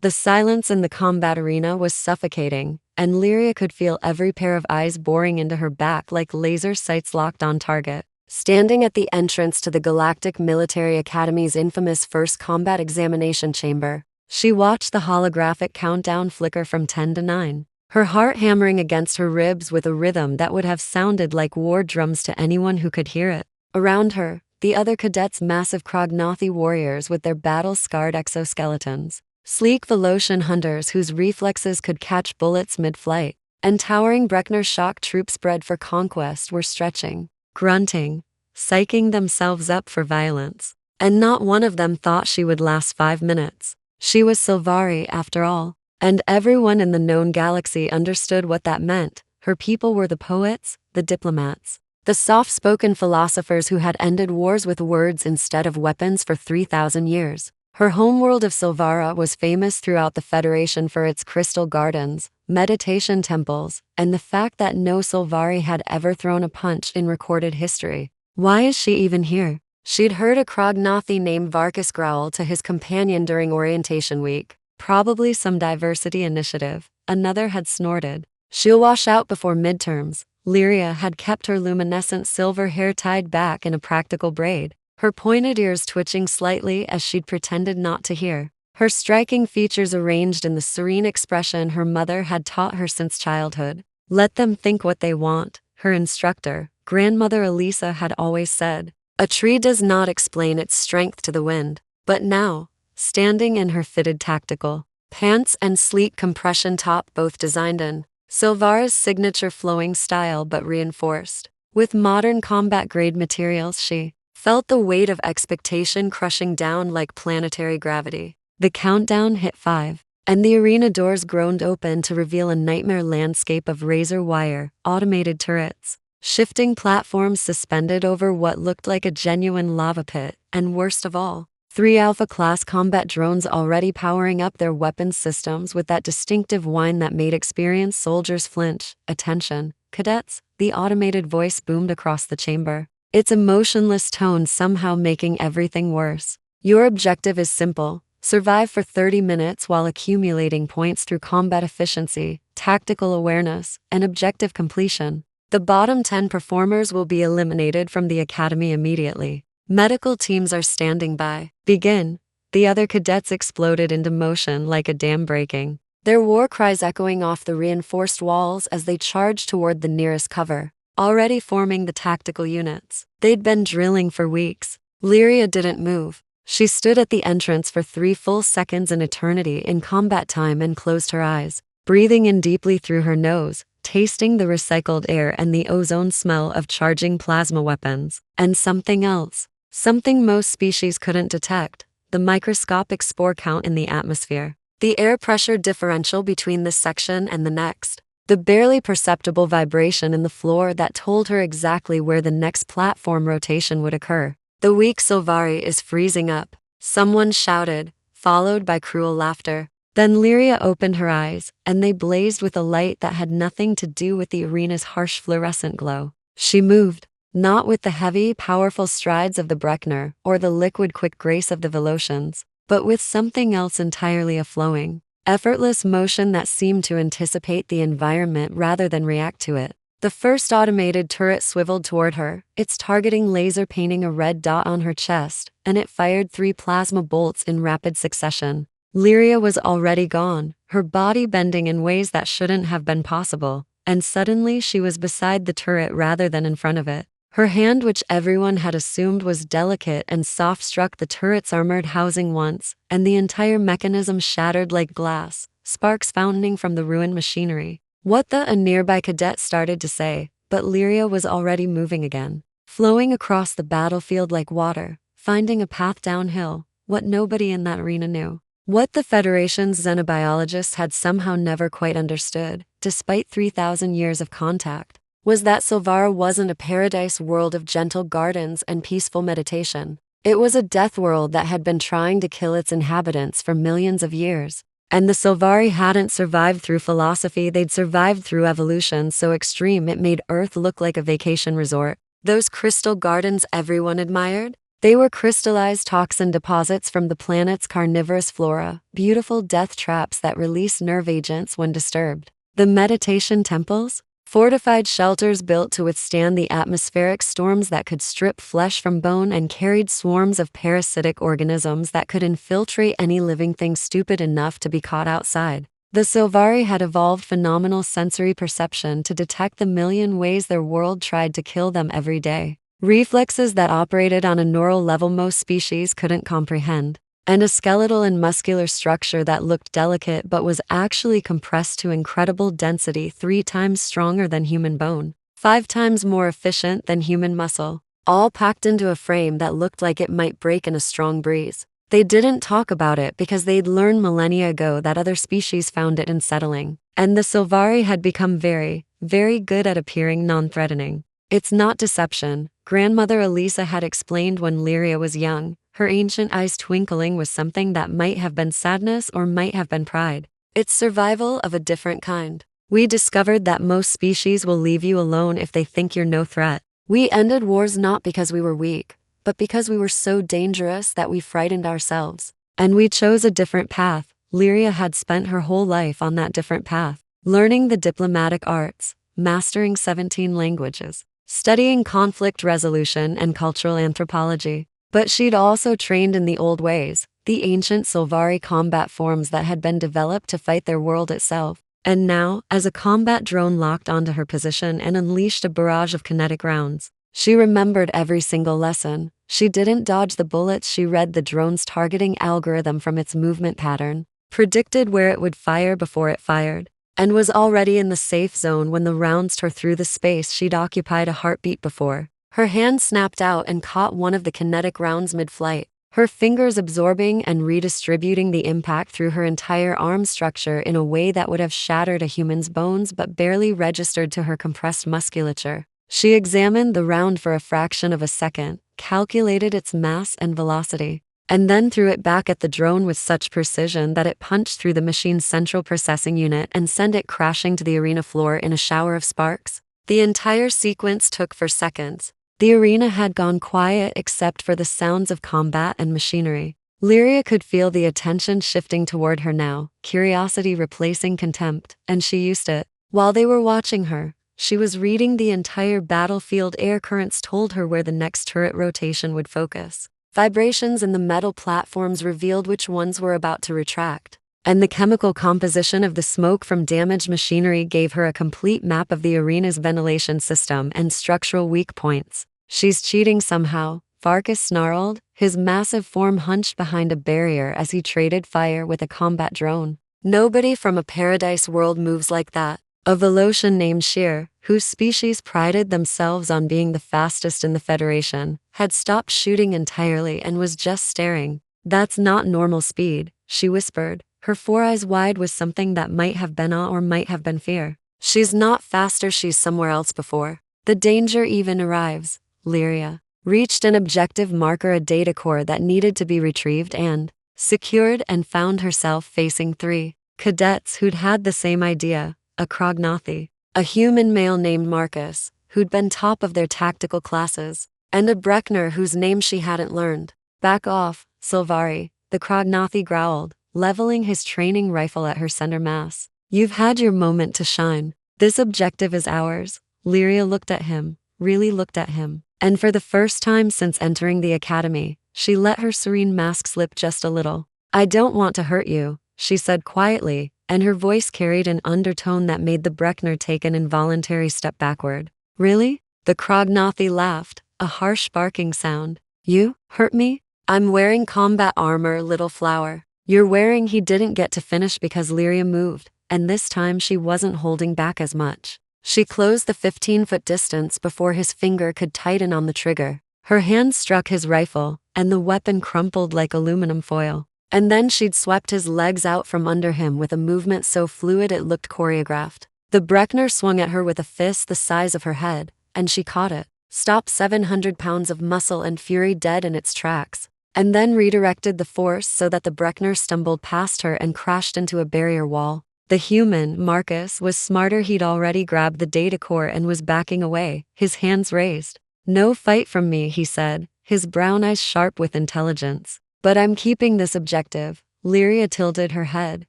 The silence in the combat arena was suffocating, and Lyria could feel every pair of eyes boring into her back like laser sights locked on target. Standing at the entrance to the Galactic Military Academy's infamous first combat examination chamber, she watched the holographic countdown flicker from 10 to 9, her heart hammering against her ribs with a rhythm that would have sounded like war drums to anyone who could hear it. Around her, the other cadets, massive Krognothi warriors with their battle-scarred exoskeletons, sleek Velocian hunters whose reflexes could catch bullets mid-flight, and towering Breckner shock troops bred for conquest were stretching, grunting, psyching themselves up for violence. And not one of them thought she would last 5 minutes. She was Sylvari, after all, and everyone in the known galaxy understood what that meant. Her people were the poets, the diplomats, the soft-spoken philosophers who had ended wars with words instead of weapons for 3,000 years. Her homeworld of Sylvara was famous throughout the Federation for its crystal gardens, meditation temples, and the fact that no Sylvari had ever thrown a punch in recorded history. Why is she even here? She'd heard a Krognothi named Varkas growl to his companion during orientation week. Probably some diversity initiative, another had snorted. She'll wash out before midterms. Lyria had kept her luminescent silver hair tied back in a practical braid, her pointed ears twitching slightly as she'd pretended not to hear. Her striking features arranged in the serene expression her mother had taught her since childhood. Let them think what they want, her instructor, grandmother Elisa, had always said. A tree does not explain its strength to the wind. But now, standing in her fitted tactical pants and sleek compression top, both designed in Sylvara's signature flowing style but reinforced with modern combat-grade materials, she felt the weight of expectation crushing down like planetary gravity. The countdown hit 5, and the arena doors groaned open to reveal a nightmare landscape of razor wire, automated turrets, shifting platforms suspended over what looked like a genuine lava pit, and worst of all, 3 Alpha-class combat drones already powering up their weapons systems with that distinctive whine that made experienced soldiers flinch. Attention, cadets, the automated voice boomed across the chamber, its emotionless tone somehow making everything worse. Your objective is simple: survive for 30 minutes while accumulating points through combat efficiency, tactical awareness, and objective completion. The bottom 10 performers will be eliminated from the academy immediately. Medical teams are standing by. Begin. The other cadets exploded into motion like a dam breaking, their war cries echoing off the reinforced walls as they charged toward the nearest cover, already forming the tactical units. They'd been drilling for weeks. Lyria didn't move. She stood at the entrance for 3 full seconds, an eternity in combat time, and closed her eyes, breathing in deeply through her nose, tasting the recycled air and the ozone smell of charging plasma weapons. And something else. Something most species couldn't detect: the microscopic spore count in the atmosphere, the air pressure differential between this section and the next, the barely perceptible vibration in the floor that told her exactly where the next platform rotation would occur. The weak Sylvari is freezing up, someone shouted, followed by cruel laughter. Then Lyria opened her eyes, and they blazed with a light that had nothing to do with the arena's harsh fluorescent glow. She moved. Not with the heavy, powerful strides of the Breckner or the liquid quick grace of the Velocians, but with something else entirely: a flowing, effortless motion that seemed to anticipate the environment rather than react to it. The first automated turret swiveled toward her, its targeting laser painting a red dot on her chest, and it fired 3 plasma bolts in rapid succession. Lyria was already gone, her body bending in ways that shouldn't have been possible, and suddenly she was beside the turret rather than in front of it. Her hand, which everyone had assumed was delicate and soft, struck the turret's armored housing once, and the entire mechanism shattered like glass, sparks fountaining from the ruined machinery. What the? A nearby cadet started to say, but Lyria was already moving again, flowing across the battlefield like water, finding a path downhill, what nobody in that arena knew. What the Federation's xenobiologists had somehow never quite understood, despite 3,000 years of contact, was that Sylvara wasn't a paradise world of gentle gardens and peaceful meditation. It was a death world that had been trying to kill its inhabitants for millions of years. And the Sylvari hadn't survived through philosophy, they'd survived through evolution so extreme it made Earth look like a vacation resort. Those crystal gardens everyone admired? They were crystallized toxin deposits from the planet's carnivorous flora, beautiful death traps that release nerve agents when disturbed. The meditation temples? Fortified shelters built to withstand the atmospheric storms that could strip flesh from bone and carried swarms of parasitic organisms that could infiltrate any living thing stupid enough to be caught outside. The Silvari had evolved phenomenal sensory perception to detect the million ways their world tried to kill them every day. Reflexes that operated on a neural level most species couldn't comprehend. And a skeletal and muscular structure that looked delicate but was actually compressed to incredible density, 3 times stronger than human bone, 5 times more efficient than human muscle, all packed into a frame that looked like it might break in a strong breeze. They didn't talk about it because they'd learned millennia ago that other species found it unsettling, and the Silvari had become very, very good at appearing non-threatening. It's not deception, Grandmother Elisa had explained when Lyria was young. Her ancient eyes twinkling with something that might have been sadness or might have been pride. It's survival of a different kind. We discovered that most species will leave you alone if they think you're no threat. We ended wars not because we were weak, but because we were so dangerous that we frightened ourselves. And we chose a different path. Lyria had spent her whole life on that different path, learning the diplomatic arts, mastering 17 languages, studying conflict resolution and cultural anthropology. But she'd also trained in the old ways, the ancient Silvari combat forms that had been developed to fight their world itself. And now, as a combat drone locked onto her position and unleashed a barrage of kinetic rounds, she remembered every single lesson. She didn't dodge the bullets, she read the drone's targeting algorithm from its movement pattern, predicted where it would fire before it fired, and was already in the safe zone when the rounds tore through the space she'd occupied a heartbeat before. Her hand snapped out and caught one of the kinetic rounds mid-flight, her fingers absorbing and redistributing the impact through her entire arm structure in a way that would have shattered a human's bones but barely registered to her compressed musculature. She examined the round for a fraction of a second, calculated its mass and velocity, and then threw it back at the drone with such precision that it punched through the machine's central processing unit and sent it crashing to the arena floor in a shower of sparks. The entire sequence took for seconds. The arena had gone quiet except for the sounds of combat and machinery. Lyria could feel the attention shifting toward her now, curiosity replacing contempt, and she used it. While they were watching her, she was reading the entire battlefield. Air currents told her where the next turret rotation would focus. Vibrations in the metal platforms revealed which ones were about to retract. And the chemical composition of the smoke from damaged machinery gave her a complete map of the arena's ventilation system and structural weak points. She's cheating somehow, Farkas snarled, his massive form hunched behind a barrier as he traded fire with a combat drone. Nobody from a paradise world moves like that. A Velocian named Sheer, whose species prided themselves on being the fastest in the Federation, had stopped shooting entirely and was just staring. That's not normal speed, she whispered, her 4 eyes wide with something that might have been awe or might have been fear. She's not faster, she's somewhere else before. The danger even arrives. Lyria reached an objective marker, a data core that needed to be retrieved and secured, and found herself facing 3 cadets who'd had the same idea, a Krognathi, a human male named Marcus, who'd been top of their tactical classes, and a Breckner whose name she hadn't learned. Back off, Silvari, the Krognathi growled, leveling his training rifle at her center mass. You've had your moment to shine. This objective is ours. Lyria looked at him, really looked at him. And for the first time since entering the academy, she let her serene mask slip just a little. I don't want to hurt you, she said quietly, and her voice carried an undertone that made the Breckner take an involuntary step backward. Really? The Krognathi laughed, a harsh barking sound. You hurt me? I'm wearing combat armor, little flower. You're wearing. He didn't get to finish because Lyria moved, and this time she wasn't holding back as much. She closed the 15-foot distance before his finger could tighten on the trigger. Her hand struck his rifle, and the weapon crumpled like aluminum foil. And then she'd swept his legs out from under him with a movement so fluid it looked choreographed. The Breckner swung at her with a fist the size of her head, and she caught it, stopped 700 pounds of muscle and fury dead in its tracks, and then redirected the force so that the Breckner stumbled past her and crashed into a barrier wall. The human, Marcus, was smarter. He'd already grabbed the data core and was backing away, his hands raised. No fight from me, he said, his brown eyes sharp with intelligence. "But I'm keeping this objective." Lyria tilted her head,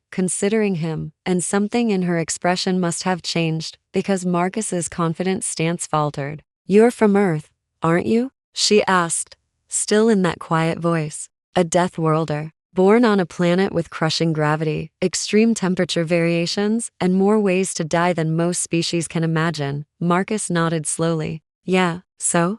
considering him, and something in her expression must have changed, because Marcus's confident stance faltered. "You're from Earth, aren't you?" she asked, still in that quiet voice. "A death worlder, born on a planet with crushing gravity, extreme temperature variations, and more ways to die than most species can imagine." Marcus nodded slowly. "Yeah, so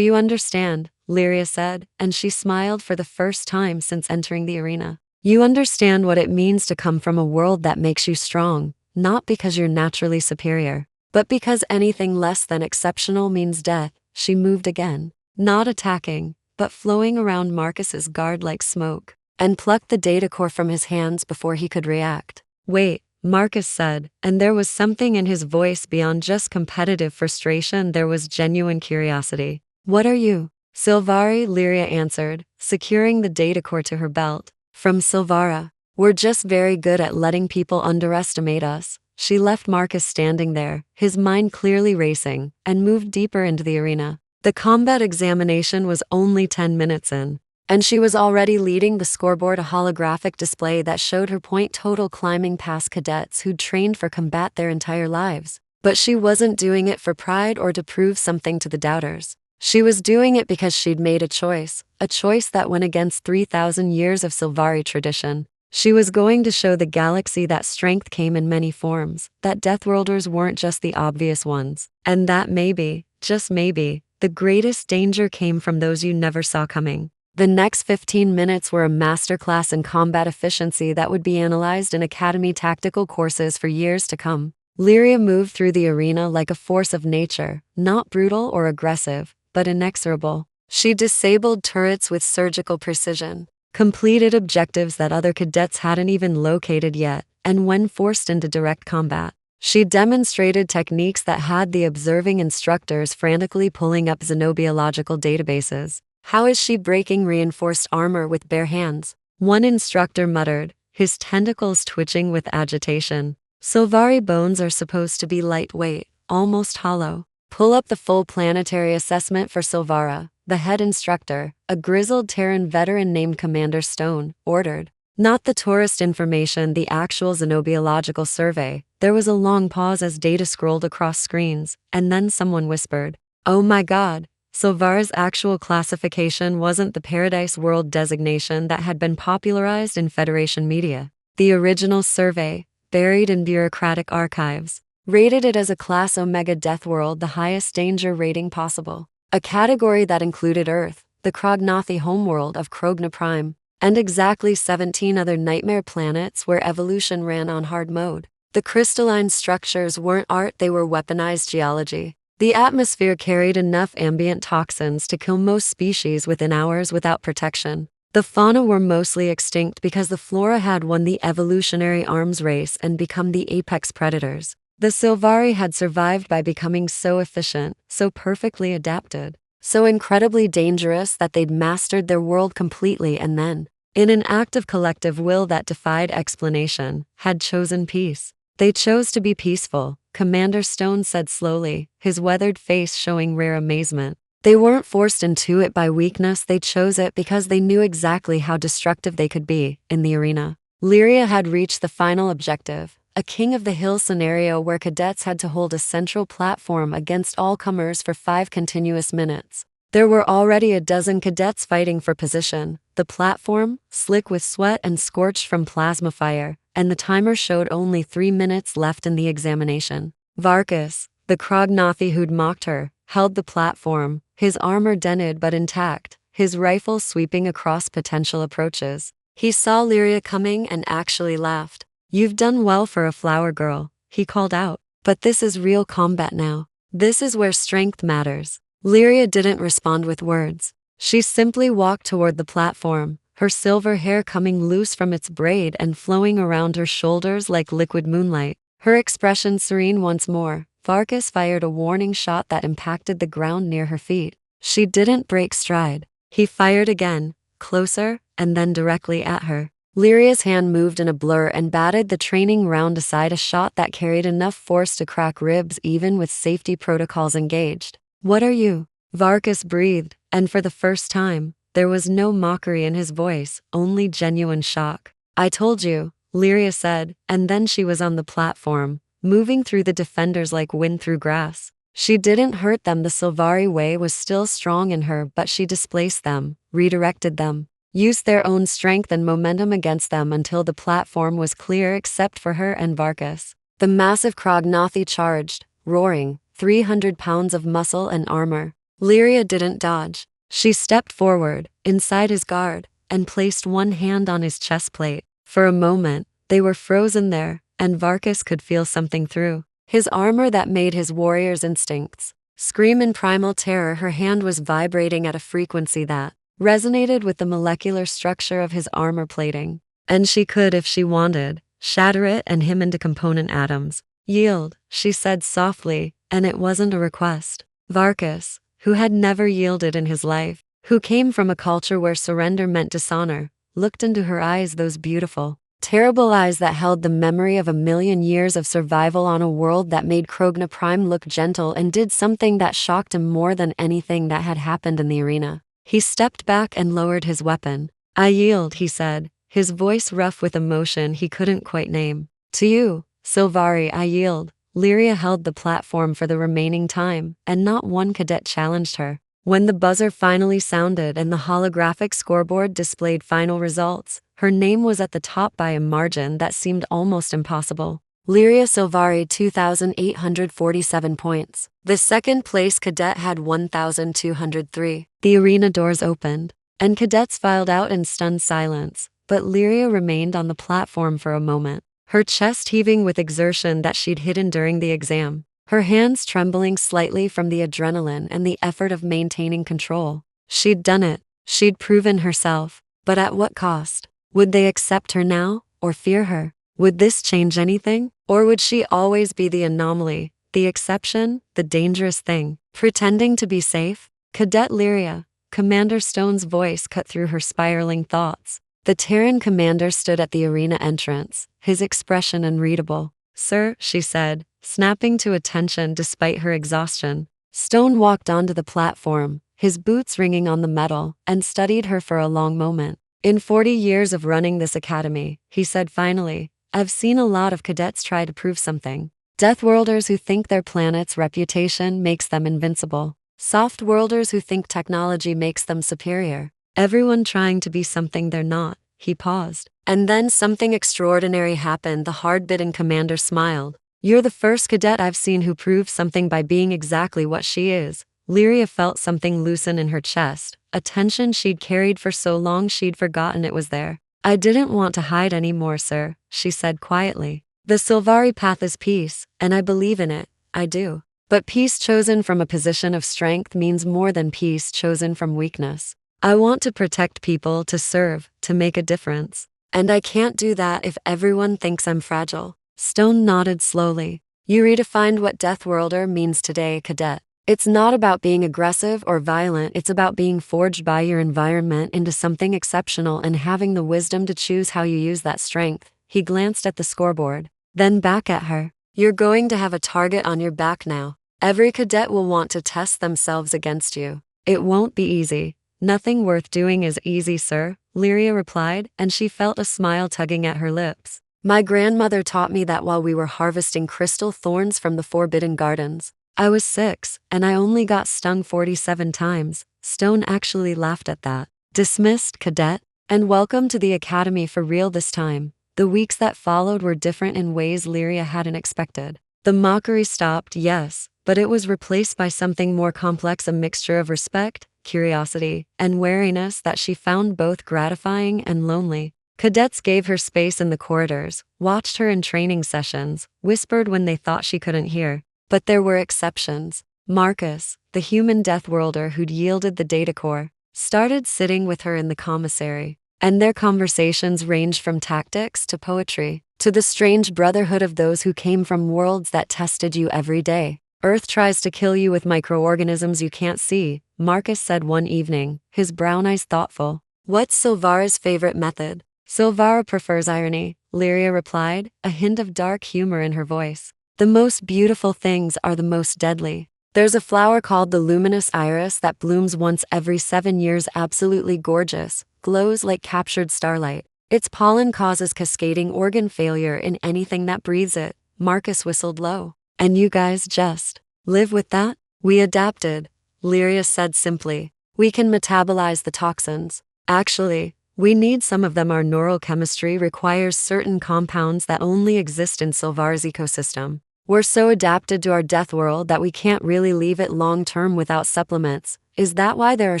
you understand," Lyria said, and she smiled for the first time since entering the arena. "You understand what it means to come from a world that makes you strong, not because you're naturally superior, but because anything less than exceptional means death." She moved again, not attacking, but flowing around Marcus's guard like smoke, and plucked the data core from his hands before he could react. "Wait," Marcus said, and there was something in his voice beyond just competitive frustration. There was genuine curiosity. "What are you?" "Silvari," Lyria answered, securing the data core to her belt. "From Silvara. We're just very good at letting people underestimate us." She left Marcus standing there, his mind clearly racing, and moved deeper into the arena. The combat examination was only 10 minutes in, and she was already leading the scoreboard, a holographic display that showed her point total, climbing past cadets who'd trained for combat their entire lives. But she wasn't doing it for pride or to prove something to the doubters. She was doing it because she'd made a choice that went against 3,000 years of Silvari tradition. She was going to show the galaxy that strength came in many forms, that Deathworlders weren't just the obvious ones, and that maybe, just maybe, the greatest danger came from those you never saw coming. The next 15 minutes were a masterclass in combat efficiency that would be analyzed in Academy tactical courses for years to come. Lyria moved through the arena like a force of nature, not brutal or aggressive, but inexorable. She disabled turrets with surgical precision, completed objectives that other cadets hadn't even located yet, and when forced into direct combat, she demonstrated techniques that had the observing instructors frantically pulling up xenobiological databases. "How is she breaking reinforced armor with bare hands?" one instructor muttered, his tentacles twitching with agitation. "Silvari bones are supposed to be lightweight, almost hollow." "Pull up the full planetary assessment for Silvara," the head instructor, a grizzled Terran veteran named Commander Stone, ordered. Not the tourist information, the actual xenobiological survey. There was a long pause as data scrolled across screens, and then someone whispered, "Oh my god." Silvara's actual classification wasn't the Paradise World designation that had been popularized in Federation media. The original survey, buried in bureaucratic archives, rated it as a Class Omega Death World, the highest danger rating possible. A category that included Earth, the Krognathi homeworld of Krogna Prime, and exactly 17 other nightmare planets where evolution ran on hard mode. The crystalline structures weren't art, they were weaponized geology. The atmosphere carried enough ambient toxins to kill most species within hours without protection. The fauna were mostly extinct because the flora had won the evolutionary arms race and become the apex predators. The Silvari had survived by becoming so efficient, so perfectly adapted, so incredibly dangerous that they'd mastered their world completely and then, in an act of collective will that defied explanation, had chosen peace. They chose to be peaceful, Commander Stone said slowly, his weathered face showing rare amazement. They weren't forced into it by weakness, they chose it because they knew exactly how destructive they could be. In the arena, Lyria had reached the final objective, a King of the Hill scenario where cadets had to hold a central platform against all comers for 5 continuous minutes. There were already a dozen cadets fighting for position, the platform, slick with sweat and scorched from plasma fire, and the timer showed only 3 minutes left in the examination. Varkas, the Krognathi who'd mocked her, held the platform, his armor dented but intact, his rifle sweeping across potential approaches. He saw Lyria coming and actually laughed. "You've done well for a flower girl," he called out. "But this is real combat now. This is where strength matters." Lyria didn't respond with words. She simply walked toward the platform, her silver hair coming loose from its braid and flowing around her shoulders like liquid moonlight. Her expression serene once more. Varkas fired a warning shot that impacted the ground near her feet. She didn't break stride. He fired again, closer, and then directly at her. Lyria's hand moved in a blur and batted the training round aside, a shot that carried enough force to crack ribs even with safety protocols engaged. "What are you?" Varkas breathed, And for the first time, there was no mockery in his voice, only genuine shock. "I told you," Lyria said, and then she was on the platform, moving through the defenders like wind through grass. She didn't hurt them. The Sylvari way was still strong in her, but she displaced them, redirected them, used their own strength and momentum against them until the platform was clear except for her and Varkas. The massive Krognathi charged, roaring, 300 pounds of muscle and armor. Lyria didn't dodge. She stepped forward, inside his guard, and placed one hand on his chest plate. For a moment, they were frozen there, and Varkas could feel something through his armor that made his warrior's instincts scream in primal terror. Her hand was vibrating at a frequency that resonated with the molecular structure of his armor plating. And she could, if she wanted, shatter it and him into component atoms. "Yield," she said softly, and it wasn't a request. Varkas, who had never yielded in his life, who came from a culture where surrender meant dishonor, looked into her eyes, those beautiful, terrible eyes that held the memory of a million years of survival on a world that made Krogna Prime look gentle, and did something that shocked him more than anything that had happened in the arena. He stepped back and lowered his weapon. "I yield," he said, his voice rough with emotion he couldn't quite name. "To you, Sylvari, I yield." Lyria held the platform for the remaining time, and not one cadet challenged her. When the buzzer finally sounded and the holographic scoreboard displayed final results, her name was at the top by a margin that seemed almost impossible. Lyria Sylvari, 2,847 points. The second-place cadet had 1,203. The arena doors opened, and cadets filed out in stunned silence, but Lyria remained on the platform for a moment, her chest heaving with exertion that she'd hidden during the exam, her hands trembling slightly from the adrenaline and the effort of maintaining control. She'd done it. She'd proven herself. But at what cost? Would they accept her now, or fear her? Would this change anything? Or would she always be the anomaly, the exception, the dangerous thing, pretending to be safe? "Cadet Lyria," Commander Stone's voice cut through her spiraling thoughts. The Terran commander stood at the arena entrance, his expression unreadable. "Sir," she said, snapping to attention despite her exhaustion. Stone walked onto the platform, his boots ringing on the metal, and studied her for a long moment. "In 40 years of running this academy," he said finally, "I've seen a lot of cadets try to prove something. Deathworlders who think their planet's reputation makes them invincible. Soft-worlders who think technology makes them superior. Everyone trying to be something they're not." He paused. And then something extraordinary happened. The hard-bitten commander smiled. "You're the first cadet I've seen who proved something by being exactly what she is." Lyria felt something loosen in her chest, a tension she'd carried for so long she'd forgotten it was there. "I didn't want to hide anymore, sir," she said quietly. "The Sylvari path is peace, and I believe in it, I do. But peace chosen from a position of strength means more than peace chosen from weakness. I want to protect people, to serve, to make a difference. And I can't do that if everyone thinks I'm fragile." Stone nodded slowly. "You redefined what Deathworlder means today, cadet. It's not about being aggressive or violent, it's about being forged by your environment into something exceptional and having the wisdom to choose how you use that strength." He glanced at the scoreboard, then back at her. "You're going to have a target on your back now. Every cadet will want to test themselves against you. It won't be easy. Nothing worth doing is easy, sir," Lyria replied, and she felt a smile tugging at her lips. "My grandmother taught me that while we were harvesting crystal thorns from the Forbidden Gardens. I was 6, and I only got stung 47 times. Stone actually laughed at that. "Dismissed, cadet, and welcome to the academy for real this time." The weeks that followed were different in ways Lyria hadn't expected. The mockery stopped, yes, but it was replaced by something more complex, a mixture of respect, curiosity, and wariness that she found both gratifying and lonely. Cadets gave her space in the corridors, watched her in training sessions, whispered when they thought she couldn't hear. But there were exceptions. Marcus, the human Deathworlder who'd yielded the data core, started sitting with her in the commissary, and their conversations ranged from tactics to poetry, to the strange brotherhood of those who came from worlds that tested you every day. "Earth tries to kill you with microorganisms you can't see," Marcus said one evening, his brown eyes thoughtful. "What's Sylvara's favorite method?" "Sylvara prefers irony," Lyria replied, a hint of dark humor in her voice. "The most beautiful things are the most deadly." There's a flower called the luminous iris that blooms once every 7 years, absolutely gorgeous, glows like captured starlight. Its pollen causes cascading organ failure in anything that breathes it. Marcus whistled low. And you guys just live with that? We adapted, Lyria said simply. We can metabolize the toxins. Actually, we need some of them. Our neurochemistry requires certain compounds that only exist in Silvar's ecosystem. We're so adapted to our death world that we can't really leave it long term without supplements. Is that why there are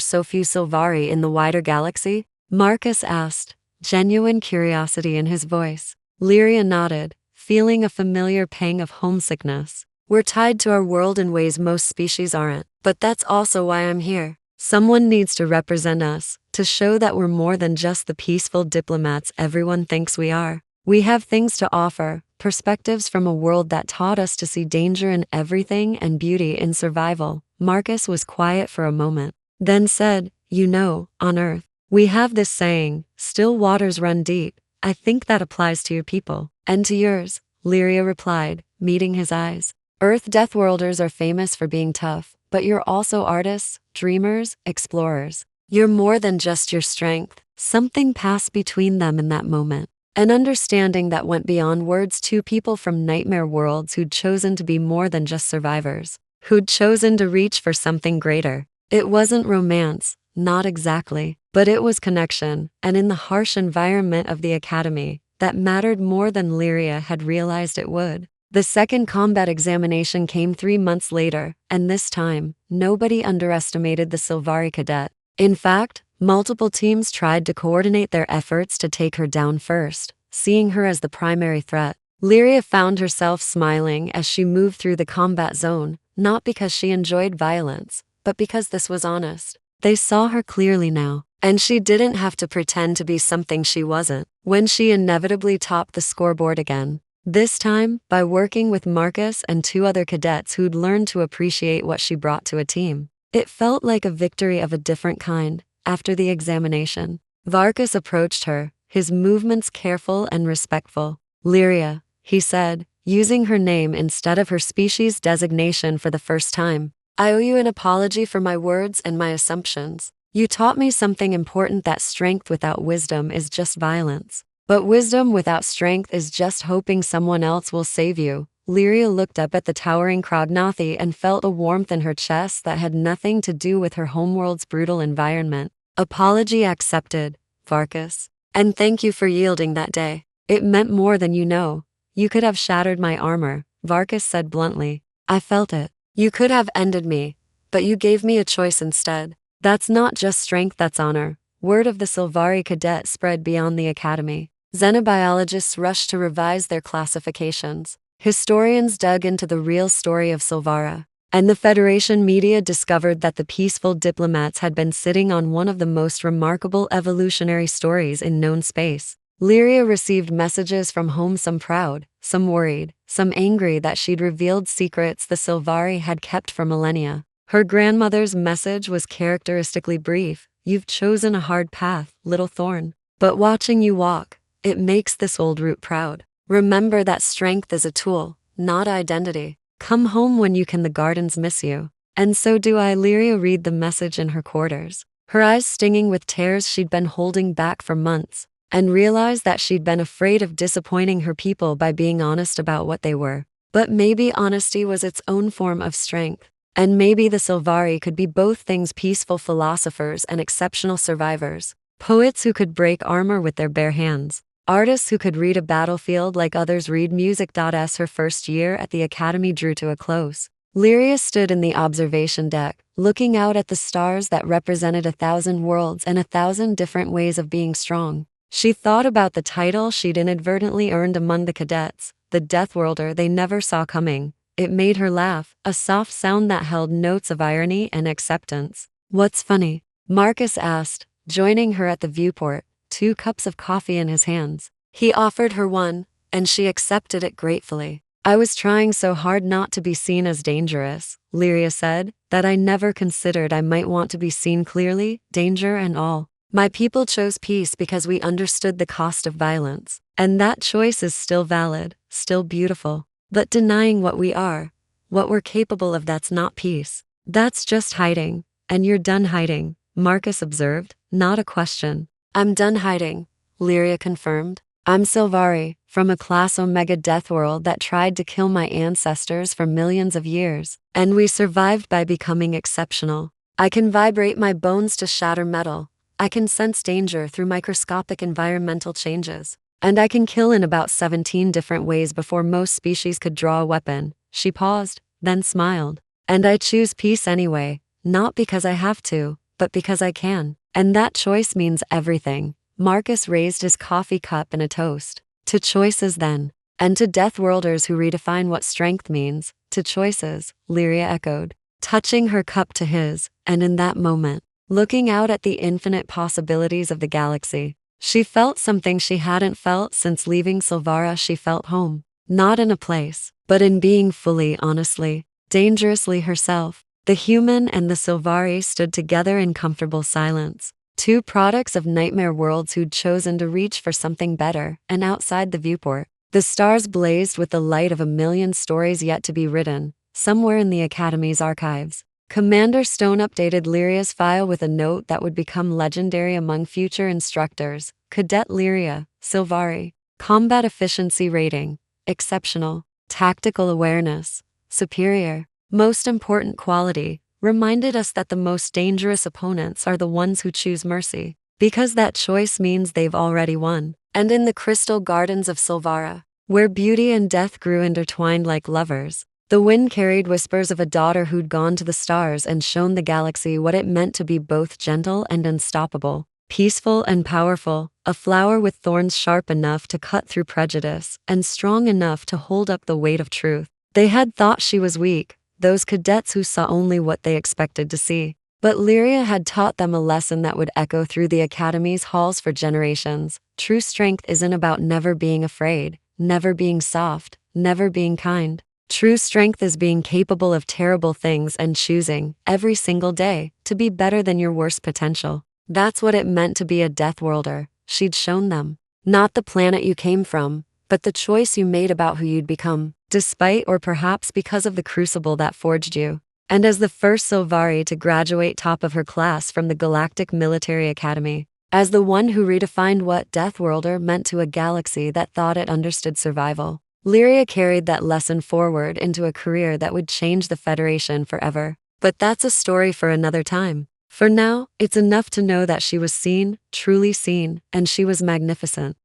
so few Silvari in the wider galaxy? Marcus asked, genuine curiosity in his voice. Lyria nodded, feeling a familiar pang of homesickness. We're tied to our world in ways most species aren't, but that's also why I'm here. Someone needs to represent us, to show that we're more than just the peaceful diplomats everyone thinks we are. We have things to offer, perspectives from a world that taught us to see danger in everything and beauty in survival. Marcus was quiet for a moment, then said, you know, on Earth, we have this saying, still waters run deep. I think that applies to your people. And to yours, Lyria replied, meeting his eyes. Earth Deathworlders are famous for being tough, but you're also artists, dreamers, explorers. You're more than just your strength. Something passed between them in that moment. An understanding that went beyond words. Two people from nightmare worlds who'd chosen to be more than just survivors. Who'd chosen to reach for something greater. It wasn't romance, not exactly, but it was connection, and in the harsh environment of the academy, that mattered more than Lyria had realized it would. The second combat examination came 3 months later, and this time, nobody underestimated the Silvari cadet. In fact, multiple teams tried to coordinate their efforts to take her down first, seeing her as the primary threat. Lyria found herself smiling as she moved through the combat zone, not because she enjoyed violence, but because this was honest. They saw her clearly now, and she didn't have to pretend to be something she wasn't. When she inevitably topped the scoreboard again, this time by working with Marcus and 2 other cadets who'd learned to appreciate what she brought to a team. It felt like a victory of a different kind. After the examination, Varkas approached her, his movements careful and respectful. Lyria, he said, using her name instead of her species designation for the first time. I owe you an apology for my words and my assumptions. You taught me something important, that strength without wisdom is just violence. But wisdom without strength is just hoping someone else will save you. Lyria looked up at the towering Krognathi and felt a warmth in her chest that had nothing to do with her homeworld's brutal environment. Apology accepted, Varkas. And thank you for yielding that day. It meant more than you know. You could have shattered my armor, Varkas said bluntly. I felt it. You could have ended me, but you gave me a choice instead. That's not just strength, that's honor. Word of the Silvari cadet spread beyond the academy. Xenobiologists rushed to revise their classifications. Historians dug into the real story of Silvara. And the Federation media discovered that the peaceful diplomats had been sitting on one of the most remarkable evolutionary stories in known space. Lyria received messages from home, some proud, some worried, some angry that she'd revealed secrets the Silvari had kept for millennia. Her grandmother's message was characteristically brief. You've chosen a hard path, little thorn. But watching you walk, it makes this old root proud. Remember that strength is a tool, not identity. Come home when you can, the gardens miss you. And so do I. Lyria read the message in her quarters, her eyes stinging with tears she'd been holding back for months, and realized that she'd been afraid of disappointing her people by being honest about what they were. But maybe honesty was its own form of strength. And maybe the Silvari could be both things: peaceful philosophers and exceptional survivors. Poets who could break armor with their bare hands. Artists who could read a battlefield like others read music. As her first year at the academy drew to a close, Lyria stood in the observation deck, looking out at the stars that represented 1,000 worlds and 1,000 different ways of being strong. She thought about the title she'd inadvertently earned among the cadets, the Deathworlder they never saw coming. It made her laugh, a soft sound that held notes of irony and acceptance. What's funny? Marcus asked, joining her at the viewport, 2 cups of coffee in his hands. He offered her one, and she accepted it gratefully. I was trying so hard not to be seen as dangerous, Lyria said, that I never considered I might want to be seen clearly, danger and all. My people chose peace because we understood the cost of violence. And that choice is still valid, still beautiful. But denying what we are, What we're capable of, that's not peace. That's just hiding. And you're done hiding, Marcus observed, not a question. I'm done hiding, Lyria confirmed. I'm Sylvari, from a class Omega death world that tried to kill my ancestors for millions of years, and we survived by becoming exceptional. I can vibrate my bones to shatter metal. I can sense danger through microscopic environmental changes. And I can kill in about 17 different ways before most species could draw a weapon. She paused, then smiled. And I choose peace anyway, not because I have to, but because I can. And that choice means everything. Marcus raised his coffee cup in a toast. To choices then. And to Deathworlders who redefine what strength means. To choices, Lyria echoed, touching her cup to his, and in that moment, looking out at the infinite possibilities of the galaxy, she felt something she hadn't felt since leaving Silvara. She felt home. Not in a place, but in being fully, honestly, dangerously herself. The human and the Sylvari stood together in comfortable silence. Two products of nightmare worlds who'd chosen to reach for something better, and outside the viewport, the stars blazed with the light of a million stories yet to be written, somewhere in the Academy's archives. Commander Stone updated Lyria's file with a note that would become legendary among future instructors. Cadet Lyria, Sylvari. Combat efficiency rating, exceptional. Tactical awareness, superior. Most important quality, reminded us that the most dangerous opponents are the ones who choose mercy, because that choice means they've already won. And in the crystal gardens of Silvara, where beauty and death grew intertwined like lovers, the wind carried whispers of a daughter who'd gone to the stars and shown the galaxy what it meant to be both gentle and unstoppable, peaceful and powerful, a flower with thorns sharp enough to cut through prejudice and strong enough to hold up the weight of truth. They had thought she was weak, those cadets who saw only what they expected to see. But Lyria had taught them a lesson that would echo through the Academy's halls for generations. True strength isn't about never being afraid, never being soft, never being kind. True strength is being capable of terrible things and choosing, every single day, to be better than your worst potential. That's what it meant to be a Deathworlder. She'd shown them. Not the planet you came from, but the choice you made about who you'd become, despite or perhaps because of the crucible that forged you. And as the first Sylvari to graduate top of her class from the Galactic Military Academy, as the one who redefined what Deathworlder meant to a galaxy that thought it understood survival, Lyria carried that lesson forward into a career that would change the Federation forever. But that's a story for another time. For now, it's enough to know that she was seen, truly seen, and she was magnificent.